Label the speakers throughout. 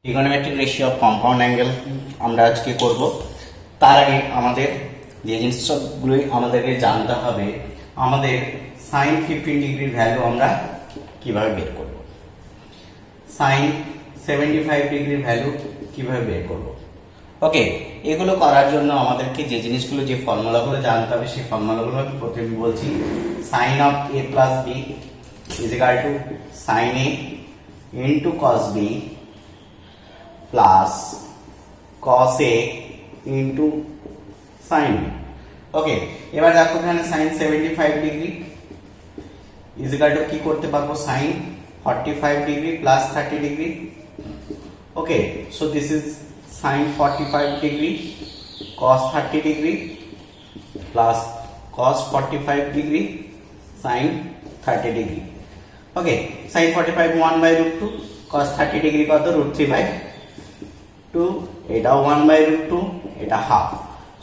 Speaker 1: Trigonometric ratio of compound angle আমরা আজকে করব। তার আগে আমাদের যে জিনিসগুলোই আমাদেরকে জানতে হবে, আমাদের সাইন 15 ডিগ্রির ভ্যালু আমরা কিভাবে বের করব, সাইন 75 ডিগ্রির ভ্যালু কিভাবে বের করব। ওকে, এগুলো করার জন্য আমাদেরকে যে জিনিসগুলো, যে ফর্মুলাগুলো জানতে হবে, সেই ফর্মুলাগুলো আমি প্রথমে বলছি। Sine of a plus B is equal to sine a into cos B plus cos a into sine B. Okay, এবার দেখো এখানে sine 75 degree is equal to কি করতে পারবো, sine 45 degree plus 30 degree. Okay, so this is sine 45 degree cos 30 degree plus cos 45 degree sine 30 degree. Okay, sine 45 1/√2, cos 30 degree কত, √3/2, এটা 1/√2, এটা half.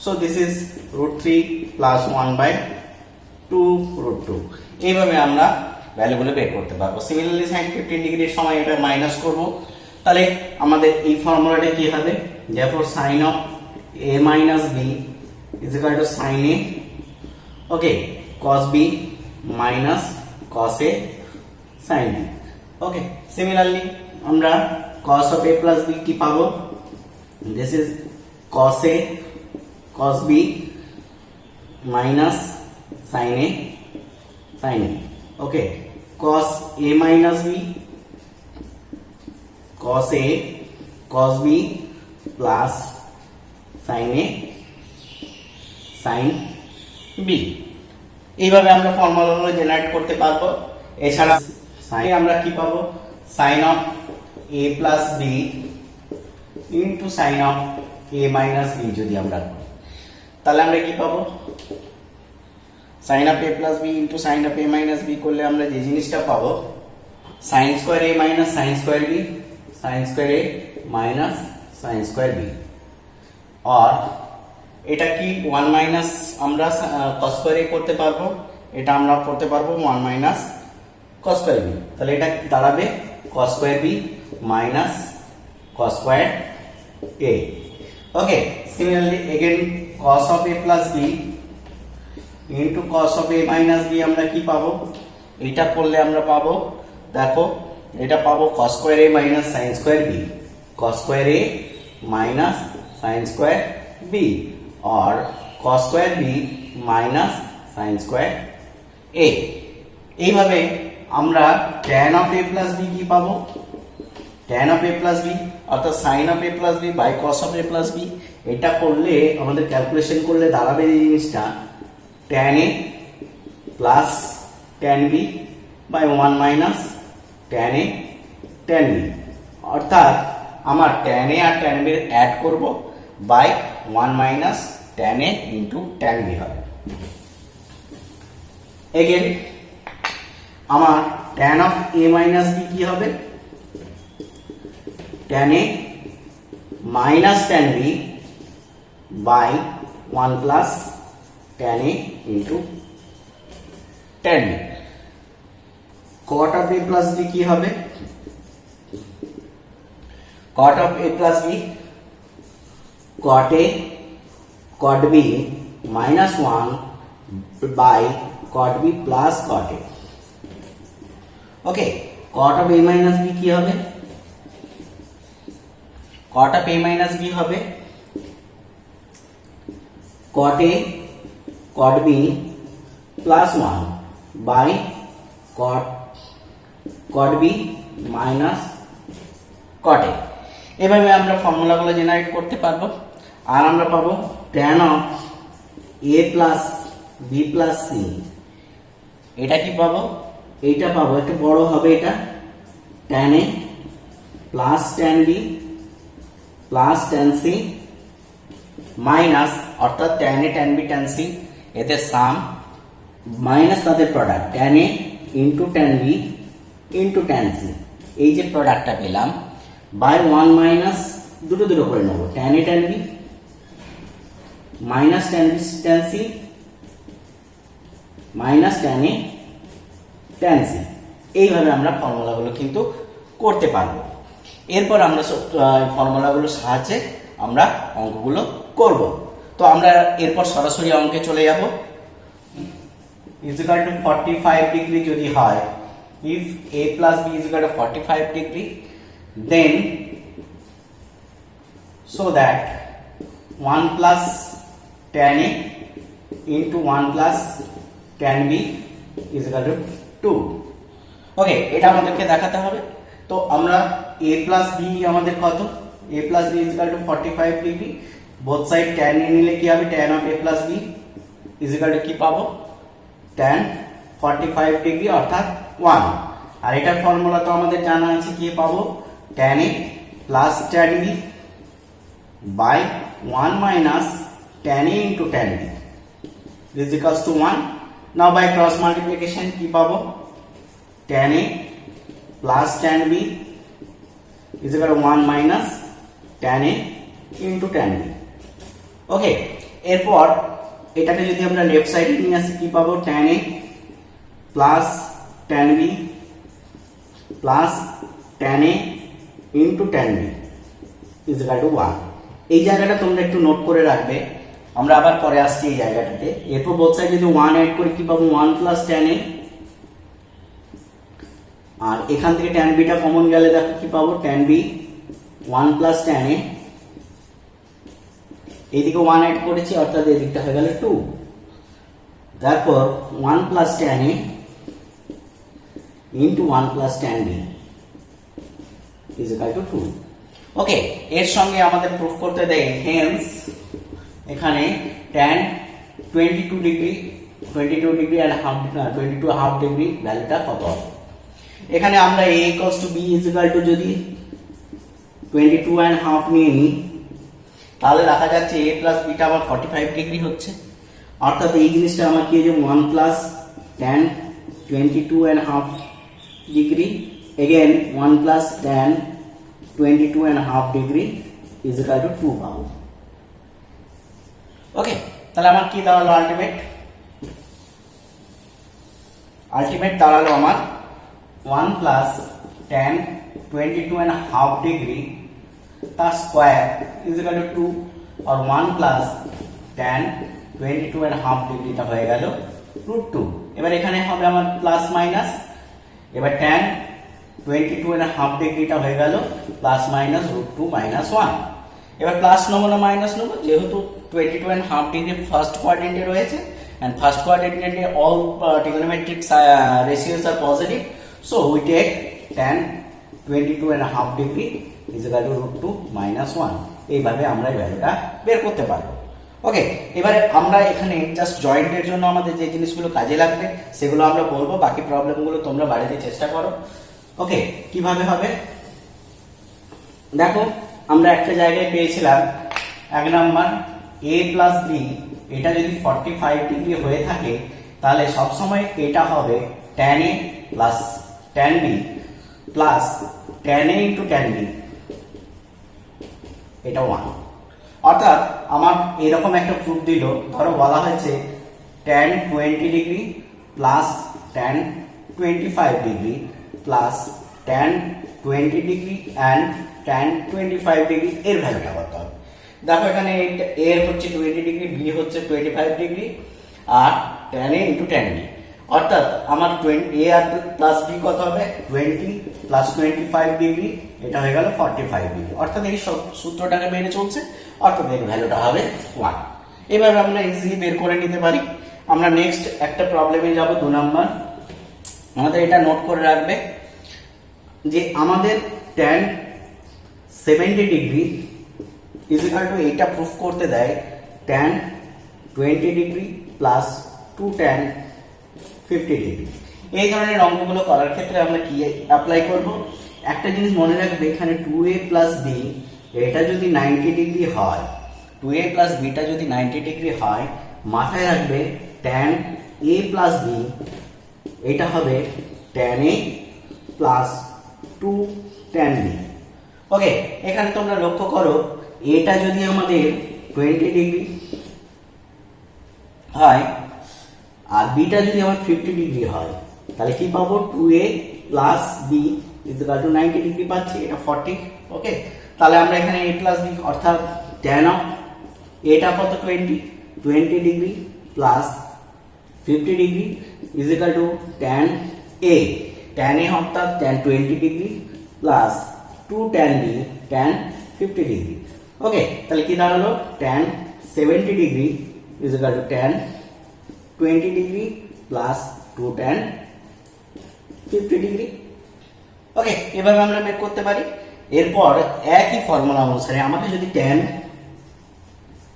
Speaker 1: So this is √3 plus 1/2√2। এইভাবে আমরা ভ্যালুগুলো বের করতে পারবো। সিমিলারলি সাইন 15 ডিগ্রির সময় এটা মাইনাস করব, তাহলে আমাদের এই ফর্মুলাটা কি হবে, therefore sin of a minus b is equal to sin a, okay, cos b minus cos a sin b। okay, similarly আমরা cos of a plus b কি পাবো, this is cos a cos b minus sin a sin b। okay, cos a minus b cos a cos b plus sin a sin b। এইভাবে আমরা ফর্মুলাগুলো generate করতে পারবো। এছাড়া sin আমরা কি পাবো, sin of a plus b into sin of a minus b যদি আমরা করি, তাহলে আমরা কি পাবো, sin of a plus b into sin of a minus b করলে আমরা যে জিনিসটা পাবো, sin square a minus sin square b, sin square a minus sin square b। আর এটা কি 1 মাইনাস আমরা cos square a করতে পারবো, এটা আমরা করতে পারবো 1 মাইনাস cos square b, তাহলে এটা দাঁড়াবে cos square b minus cos square a। Okay, similarly again cos of a plus b into cos of a minus b আমরা কি পাবো, এটা করলে আমরা পাবো, দেখো এটা পাবো cos square a minus sin square b, cos square a minus sin square b, और cos square b minus sin square a। এইভাবে আমরা tan of a plus b কি পাবো, tan of a plus b অর্থাৎ sin of a plus b by cos of a plus b, এটা করলে আমাদের calculation করলে দাঁড়াবে এই জিনিসটা tan a plus tan b by 1 minus tan a tan b, অর্থাৎ আমার tan a আর tan b অ্যাড করব by 1 minus tan a into tan b হবে। अगेन আমার tan of a minus b কি হবে, tan a minus tan b by 1 plus tan a into tan b। cot of a plus b কি হবে, cot of a plus b cot a cot b minus 1 by cot b plus cot a। Okay, cot of a minus b কি হবে, cot of a minus b হবে cot a cot b plus 1 by cot b minus cot a। এভাবে আমরা ফর্মুলাগুলো generate করতে পারবো। আর আমরা পাবো tan of a plus b plus c, এটা কি পাবো, এইটা পাবো, একটু বড় হবে এটা, tan a plus tan b plus tan c minus, অর্থাৎ tan a tan b tan c এদের সাম মাইনাস তাদের product tan a into tan b into tan c, এই যে প্রোডাক্টটা পেলাম বাই 1 মাইনাস দুটো দুটো করে নেব, tan a tan b minus tan b tan c minus tan a tan c। এইভাবে আমরা ফর্মুলাগুলো কিন্তু করতে পারবো। এরপর আমরা ফর্মুলাগুলোর সাহায্যে আমরা অঙ্কগুলো করব। তো আমরা এরপর সরাসরি অঙ্কে চলে যাব। is equal to 45 ডিগ্রি যদি হয়, if a plus b is equal to 45 degree, then so that 1 plus tan a into 1 plus tan b is equal to 2. ওকে, এটা আমাদেরকে দেখাতে হবে। তো আমরা a plus b আমাদের কত, a plus b is equal to 45 degree, both side tan নিয়ে নিলে কি হবে, tan of a plus b is equal to কি পাবো, tan 45 ডিগ্রি অর্থাৎ 1। আর এটার ফর্মুলা তো আমাদের জানা আছে, কি পাবো, tan a plus tan b by 1 minus tan a into tan b is equals to 1. now by cross multiplication কি পাবো, tan a plus tan b is equal to 1 minus tan a into tan b. ওকে, এরপর এটাকে যদি আমরা left সাইডে নিয়ে আসি কি পাবো, tan a plus tan b plus tan a into tan b is equal to 1. এই জায়গাটা তোমরা একটু নোট করে রাখবে, আমরা আবার পরে আসছি এই জায়গাটাতে। এরপর বোথ সাইড যদি 1 অ্যাড করি কি পাবো, 1 plus tan a, আর এখান থেকে tan b টা কমন গেলে দেখো কি পাবো, tan b 1 plus tan a, এইদিকে 1 অ্যাড করেছি অর্থাৎ এই দিকটা হয়ে গেল 2। তারপর 1 plus tan a into 1 plus tan b is equal to 2. ওকে, এর সঙ্গে আমাদের প্রুফ করতে দেয় হেন্স এখানে tan 22 degree and half 22 half degree ভ্যালুটা কত হবে। এখানে আমরা a equals to b is equal to যদি 22 and half নিয়ে নিই, তাহলে দেখা যাচ্ছে a plus b টা আমার 45 ডিগ্রি হচ্ছে, অর্থাৎ এই জিনিসটা আমার কি, যে 1 plus tan 22 and half degree again 1 plus tan 22 and half degree is equal to 2 পাবো। ওকে, তাহলে আমার কি দাঁড়ালো, আলটিমেট দাঁড়ালো আমার 1 plus tan 22 and half degree তার স্কয়ার is equal to 2, और 1 plus tan 22 and half ডিগ্রিটা হয়ে গেল √2। এবার এখানে হবে আমার প্লাস মাইনাস, এবার tan 22 and half ডিগ্রিটা হয়ে গেল প্লাস মাইনাস √2 minus 1। এবার প্লাস নেবো না মাইনাস নেবো, যেহেতু 22 and half ডিগ্রি ফার্স্ট কোয়াড্রেন্টে রয়েছে, and first quadrant all trigonometric ratios are positive, so we take tan 22 and half degree is equal to √2 minus 1। এইভাবে আমরা এই ভ্যালুটা বের করতে পারবো। ওকে, এবারে আমরা এখানে জাস্ট জয়েন্টের জন্য আমাদের যে জিনিসগুলো কাজে লাগবে সেগুলো আমরা বলবো, বাকি প্রবলেমগুলো তোমরা বাড়িতে চেষ্টা করো। ওকে, কিভাবে হবে দেখো, আমরা একটা জায়গায় পেয়েছিলাম 1 নাম্বার a plus b, এটা যদি 45 ডিগ্রি হয়ে থাকে তাহলে সব সময় এটা হবে tan a plus tan b plus tan a into tan b, এটা 1। অর্থাৎ আমার এরকম একটা প্রুফ দিল, ধরো বলা হয়েছে tan 20 degree plus tan 25 degree plus tan 20 degree and tan 25 degree এর ভ্যালুটা কত হবে। দেখো এখানে a হচ্ছে 20 ডিগ্রি, b হচ্ছে 25 ডিগ্রি, আর tan a into tan b, অর্থাৎ আমার a আর প্লাস b কত হবে, 20 plus 25 ডিগ্রি, এটা হয়ে গেল 45 ডিগ্রি। অর্থাৎ এই সূত্রটাকে মেনে চলছে, অর্থাৎ এর ভ্যালুটা হবে 1। এভাবে আমরা ইজিলি বের করে নিতে পারি। আমরা নেক্সট একটা প্রবলেমে যাব, 2 নাম্বার। আমাদের এটা নোট করে রাখবে যে আমাদের tan 70 degree is equal to, এটা প্রুফ করতে দেয় tan 20 degree plus 2 tan 50 degree. এই ধরনের অঙ্কগুলো করার ক্ষেত্রে আমরা কি অ্যাপ্লাই করব, একটা জিনিস মনে রাখবে, এখানে 2a plus b এটা যদি 90 ডিগ্রি হয়, 2a plus b টা যদি 90 ডিগ্রি হয়, মাথায় রাখবে tan a plus b এটা হবে tan a plus 2 tan b। ওকে, এখানে তোমরা লক্ষ্য করো, এটা যদি আমাদের 20 ডিগ্রি হয় আর বিটা যদি আমার 50 ডিগ্রি হয়, তাহলে কি পাবো, 2a plus b equal to 90 degree পাচ্ছি, এটা 40। ওকে, তাহলে আমরা এখানে a প্লাস b অর্থাৎ tan অফ এটা কত 20 degree plus 50 degree is equal to tan a অর্থাৎ tan 20 degree plus 2 tan b tan 50 degree. Okay, তাহলে কি দাঁড়ালো tan 70 degree is equal to tan 20 degree plus 2 tan 50 degree. Okay, এভাবে আমরা বের করতে পারি। এরপর একই ফর্মুলা অনুসারে আমাকে যদি tan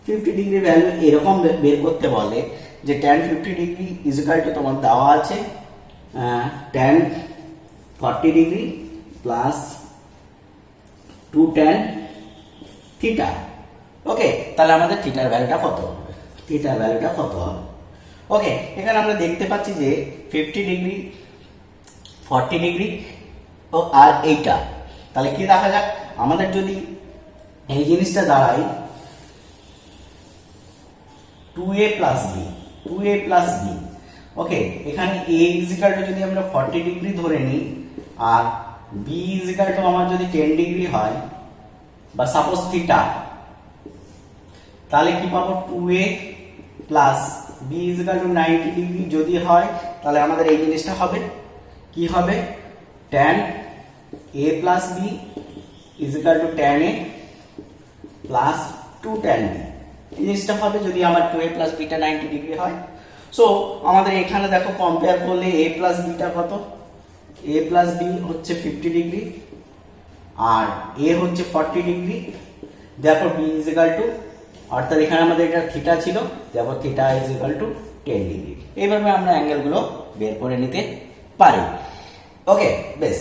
Speaker 1: 50 ডিগ্রি ভ্যালু এরকম বের করতে বলে যে tan 50 degree is equal to তোমার দেওয়া আছে tan 40 degree plus 2 tan theta. Okay, তাহলে আমাদের থিটার ভ্যালুটা কত হবে? থিটার ভ্যালুটা কত হবে? ওকে, এখানে আমরা দেখতে পাচ্ছি যে 50 ডিগ্রি 40 ডিগ্রি ও আর এইটা, তাহলে কি দেখা যাক আমাদের যদি এই জিনিসটা দাঁড়ায় 2a প্লাস b। ওকে, এখানে a ইজ ইকুয়াল টু যদি আমরা 40 ডিগ্রি ধরে নিই আর b ইজ ইকুয়াল টু আমার যদি 10 ডিগ্রি হয় বা সাপোজ থিটা, তাহলে কি পাবো 2a plus b is equal to 90 degree যদি হয়, তাহলে আমাদের এই জিনিসটা হবে কি হবে tan a plus b is equal to tan a plus 2 tan b। এই জিনিসটা হবে যদি আমার 2a প্লাস b টা 90 ডিগ্রি হয়। সো আমাদের এখানে দেখো কম্পেয়ার করলে a প্লাস b টা কত, a প্লাস b হচ্ছে 50 ডিগ্রি আর a হচ্ছে 40 degree, therefore b is equal to, অর্থাৎ এখানে আমাদের এটা থিটা ছিল, therefore theta is equal to 10 degree. এইভাবে আমরা অ্যাঙ্গেলগুলো বের করে নিতে পারি। ওকে, বেশ।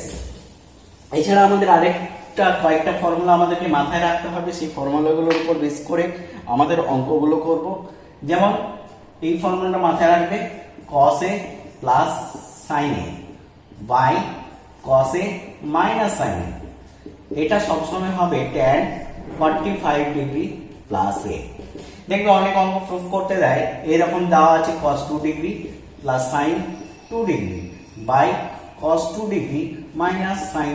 Speaker 1: এছাড়া আমাদের কয়েকটা ফর্মুলা আমাদেরকে মাথায় রাখতে হবে, সেই ফর্মুলাগুলোর উপর বেস করে আমাদের অঙ্কগুলো করব। যেমন এই ফর্মুলাটা মাথায় রাখবে cos a plus sin a by cos a minus sin a, এটা সবসময় হবে tan 45 ডিগ্রি প্লাস a। দেখবে অনেক অঙ্ক প্রুফ করতে দেয় এরকম দেওয়া আছে cos 2 degree plus sin 2 degree by cos 2 degree minus sin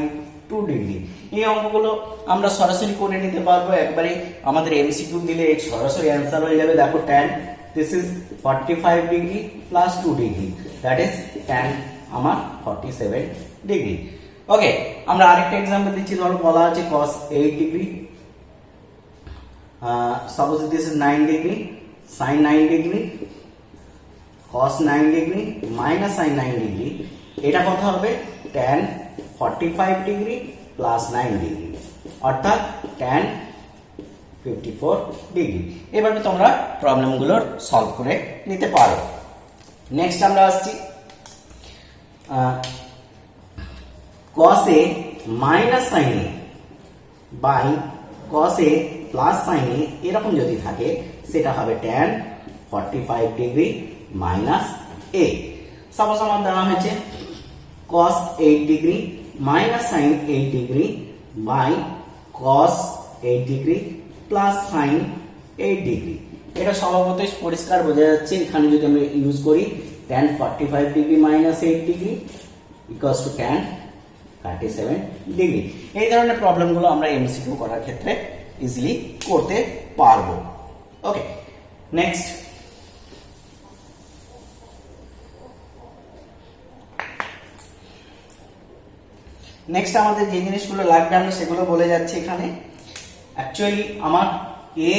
Speaker 1: 2 degree. এই অঙ্কগুলো আমরা সরাসরি করে নিতে পারবো, একবারে আমাদের এমসিকিউ দিলে সরাসরি অ্যান্সার হয়ে যাবে। দেখো tan this is 45 degree plus 2 degree, that is tan আমার 47 ডিগ্রি। ওকে, আমরা আরেকটা एग्जांपल দিচ্ছি। ধরো বলা আছে cos 8 degree, suppose this is 9 degree sin 9 degree cos 9 degree minus sin 9 degree, এটা কত হবে tan 45 ডিগ্রি প্লাস 9 ডিগ্রি, অর্থাৎ tan 54 ডিগ্রি। এভাবে তোমরা প্রবলেমগুলোর সলভ করে নিতে পারো। নেক্সট আমরা আসছি cos a minus sin a by cos a plus sin a এরকম যদি থাকে সেটা হবে tan 45 degree minus a। Suppose আমার দেওয়া হয়েছে cos 8 degree minus sin 8 degree by cos 8 degree plus sin 8 degree. এটা স্বভাবতই পরিষ্কার বোঝা যাচ্ছে, এখানে যদি আমরা ইউজ করি tan 45 degree minus 8 degree equals to tan 37 degree. এই ধরনের প্রবলেমগুলো আমরা এমসিকিউ করার ক্ষেত্রে ইজিলি করতে পারবো। ওকে, নেক্সট আমাদের যে জিনিসগুলো লাগবে আমরা সেগুলো বলে যাচ্ছি এখানে। অ্যাকচুয়ালি আমার a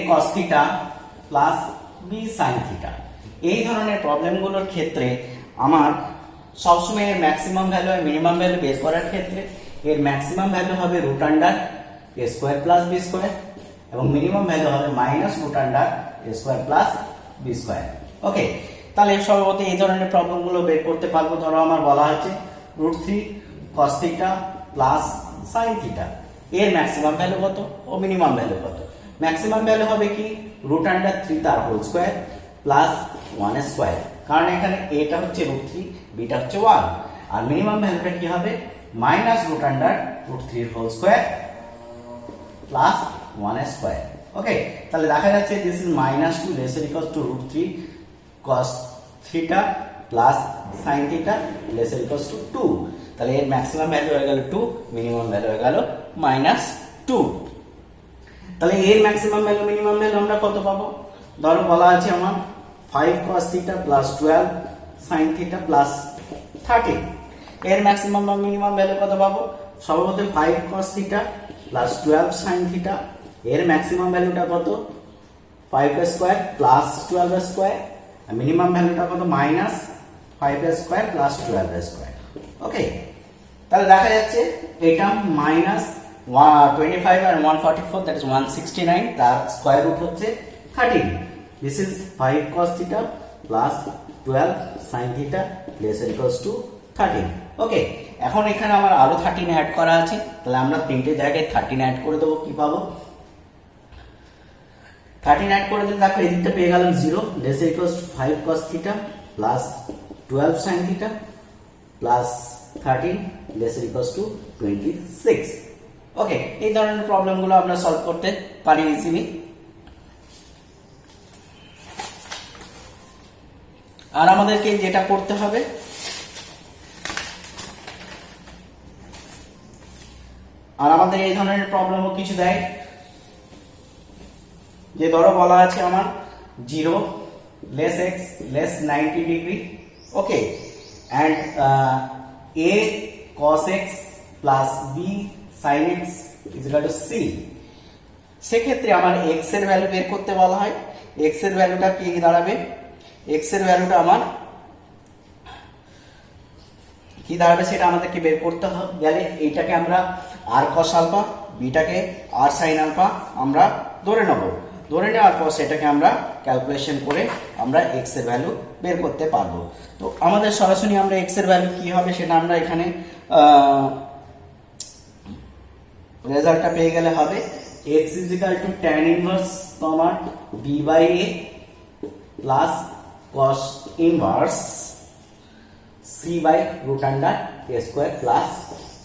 Speaker 1: cos theta plus b sin theta, এই ধরনের প্রবলেমগুলোর ক্ষেত্রে আমার সবসময় এর ম্যাক্সিমাম ভ্যালু আর মিনিমাম ভ্যালু বের করার ক্ষেত্রে এর ম্যাক্সিমাম ভ্যালু হবে root under a square plus b square এবং মিনিমাম ভ্যালু হবে minus root under a square plus b square. Okay, তাহলে সর্বপ্রথম এই ধরনের প্রবলেমগুলো বের করতে পারবো। ধরো আমার বলা হচ্ছে √3 cos theta plus sin theta, এর ম্যাক্সিমাম ভ্যালু কত ও মিনিমাম ভ্যালু কত? ম্যাক্সিমাম ভ্যালু হবে কি রুট আন্ডার 3 তার হোল স্কয়ার প্লাস 1 স্কয়ার, কারণ এখানে এটা হচ্ছে √3 বিটা হচ্ছে 1, আর মিনিমাম ভ্যালুটা কি হবে minus root under √3 whole square plus 1 square. Okay, তাহলে দেখা যাচ্ছে this is -2 less or equal to √3 cos theta plus sine theta less equals to 2। তাহলে এর ম্যাক্সিমাম ভ্যালু হয়ে গেল 2, মিনিমাম ভ্যালু হয়ে গেল -2। তাহলে এর ম্যাক্সিমাম ভ্যালু মিনিমাম ভ্যালু আমরা কত পাবো? ধরো বলা আছে আমার 5 cos theta plus 12 sin theta plus 13। এর ম্যাক্সিমাম বা মিনিমাম ভ্যালু কত পাবো? সর্বপ্রথম 5 cos theta plus 12 sin theta, এর ম্যাক্সিমাম ভ্যালুটা কত? 5 স্কয়ার প্লাস 12 স্কয়ার, আর মিনিমাম ভ্যালুটা কত? Minus 5 square plus 12 square. Okay, তাহলে দেখা যাচ্ছে এটা মাইনাস 25 আর 144, দ্যাট ইজ 169, তার স্কয়ার রুট হচ্ছে 13। This is 5 cos theta plus 12 sin theta less equals two 13। ওকে, এখন এখানে আমার আরো 13 অ্যাড করা আছে, তাহলে আমরা তিনটে জায়গায় 13 অ্যাড করে দেবো। কি পাবো? 13 অ্যাড করে দিলে দেখো এদিকটা পেয়ে গেলাম 0 less equals two 5 cos theta plus 12 sin theta plus 13 less equals two 26। ওকে, এই ধরনের প্রবলেমগুলো আমরা সলভ করতে পারি ইজিলি। আর আমাদেরকে যেটা করতে হবে, আর আমাদের এই ধরনের প্রবলেমও কিছু দেয়, যে ধরো বলা আছে আমার 0 less x less 90 degree, okay, and a cos x plus b sin x is equal two c। সেক্ষেত্রে আমার x এর ভ্যালু বের করতে বলা হয়। x এর ভ্যালুটা কি দাঁড়াবে? x এর ভ্যালুটা আমার কি দাঁড়াবে সেটা আমাদেরকে বের করতে হবে। গেলে এইটাকে আমরা r cos আলফা, বিটাকে r sin আলফা আমরা ধরে নেব। ধরে নেওয়ার পর সেটাকে আমরা ক্যালকুলেশন করে আমরা x এর ভ্যালু বের করতে পারবো। তো আমাদের সরাসরি আমরা x এর ভ্যালু কি হবে সেটা আমরা এখানে রেজাল্টটা পেয়ে গেলে হবে x is equal to tan inverse b by a plus cos inverse c by root under a square plus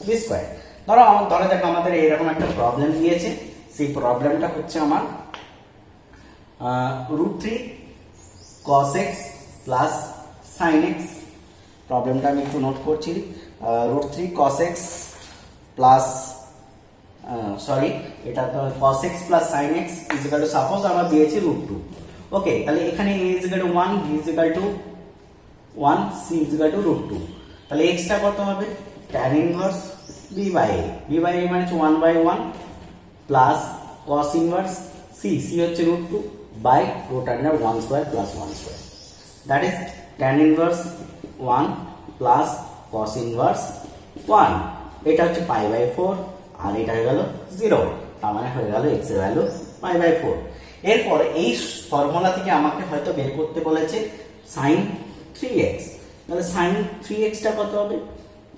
Speaker 1: b square। ধরো দেখো আমাদের এরকম একটা প্রবলেম দিয়েছে, সেই প্রবলেমটা হচ্ছে আমার √3 cos x plus sin x। প্রবলেমটা আমি একটু নোট করছি। √3 cos x plus সরি, এটা তো cos x plus sin x is equal to, suppose আমরা দিয়েছি √2। ওকে, তাহলে এখানে a is equal to 1, b is equal to 1, c is equal to √2। তাহলে x টা কত হবে? tan inverse b by a, b by a মানে 1 by 1 plus cos inverse c, c হচ্ছে √2 by root under 1 square plus 1 square, that is tan inverse 1 plus cos inverse 1। এটা হচ্ছে pi by 4 আর এটা হয়ে গেল 0, তার মানে হয়ে গেল x এর ভ্যালু pi by 4। এরপর এই ফর্মুলা থেকে আমাকে হয়তো বের করতে বলেছে sin 3x। তাহলে sin 3x টা কত হবে?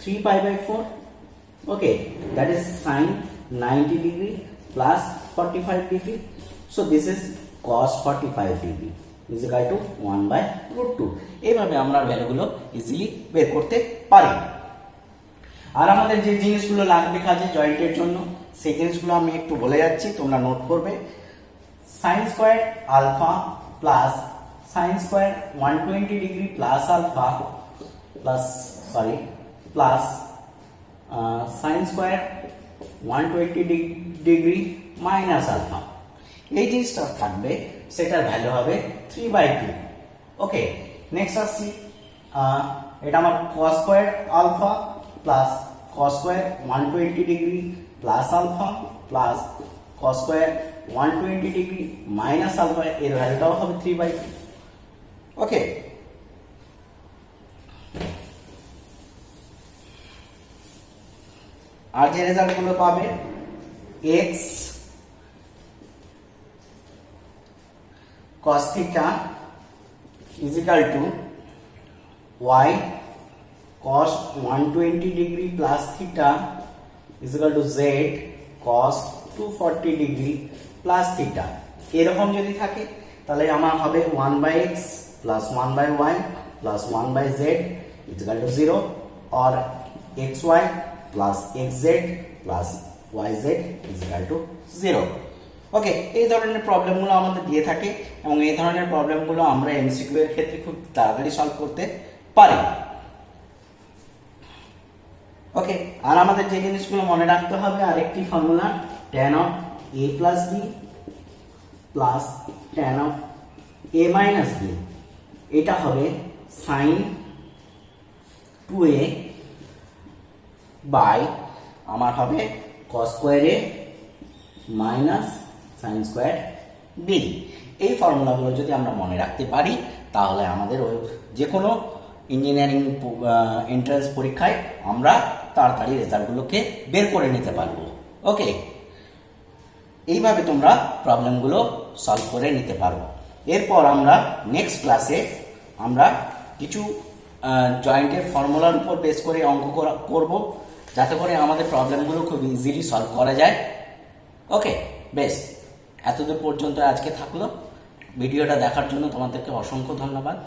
Speaker 1: 3 pi by 4, okay, that is sin 90 degree plus 45 degree, so this is cos 45 degree is equal to 1 by √2। এইভাবে আমরা ভ্যালুগুলো ইজিলি বের করতে পারি। আর আমাদের যে জিনিসগুলো লাগবে কাজে জয়েন্টের জন্য, সেই জিনিসগুলো আমি একটু বলে যাচ্ছি, তোমরা নোট করবে। sin square alpha plus sin square 120 degree plus alpha plus plus sin square 120 degree minus alpha, এই জিনিসটা থাকবে, সেটার ভ্যালু হবে 3/2। ওকে, নেক্সট আসছি, এটা আমার cos square alpha plus cos square 120 degree plus alpha plus cos square 120 degree minus alpha, এর ভ্যালুটাও হবে 3/2। ওকে, আর যে রেজাল্টগুলো পাবে x cos theta is equal to y cos 120 degree plus theta is equal to z cos 240 degree plus theta। এরকম যদি থাকে তাহলে আমার হবে 1/x plus 1/y plus 1/z is equal to 0 or xy plus xz plus yz is equal to 0। ওকে, এই ধরনের প্রবলেমগুলো আমাদের দিয়ে থাকে এবং এই ধরনের প্রবলেমগুলো আমরা এমসিকিউ এর ক্ষেত্রে খুব তাড়াতাড়ি সলভ করতে পারি। ওকে, আর আমাদের যে জিনিসগুলো মনে রাখতে হবে, আরেকটি formula tan of a plus b plus tan of a minus b, এটা হবে সাইন 2a বাই আমার হবে cos square a minus sine square b. এই ফর্মুলাগুলো যদি আমরা মনে রাখতে পারি তাহলে আমাদের ওই যে কোনো ইঞ্জিনিয়ারিং এন্ট্রান্স পরীক্ষায় আমরা তাড়াতাড়ি রেজাল্টগুলোকে বের করে নিতে পারবো। ওকে, এইভাবে তোমরা প্রবলেমগুলো সলভ করে নিতে পারো। এরপর আমরা নেক্সট ক্লাসে আমরা কিছু জয়েন্টের ফর্মুলার উপর বেস করে অঙ্ক করব, যাতে করে আমাদের প্রবলেমগুলো খুব ইজিলি সলভ করা যায়। ওকে, বেশ, এতদূর পর্যন্ত আজকে থাকলো। ভিডিওটা দেখার জন্য তোমাদেরকে অসংখ্য ধন্যবাদ।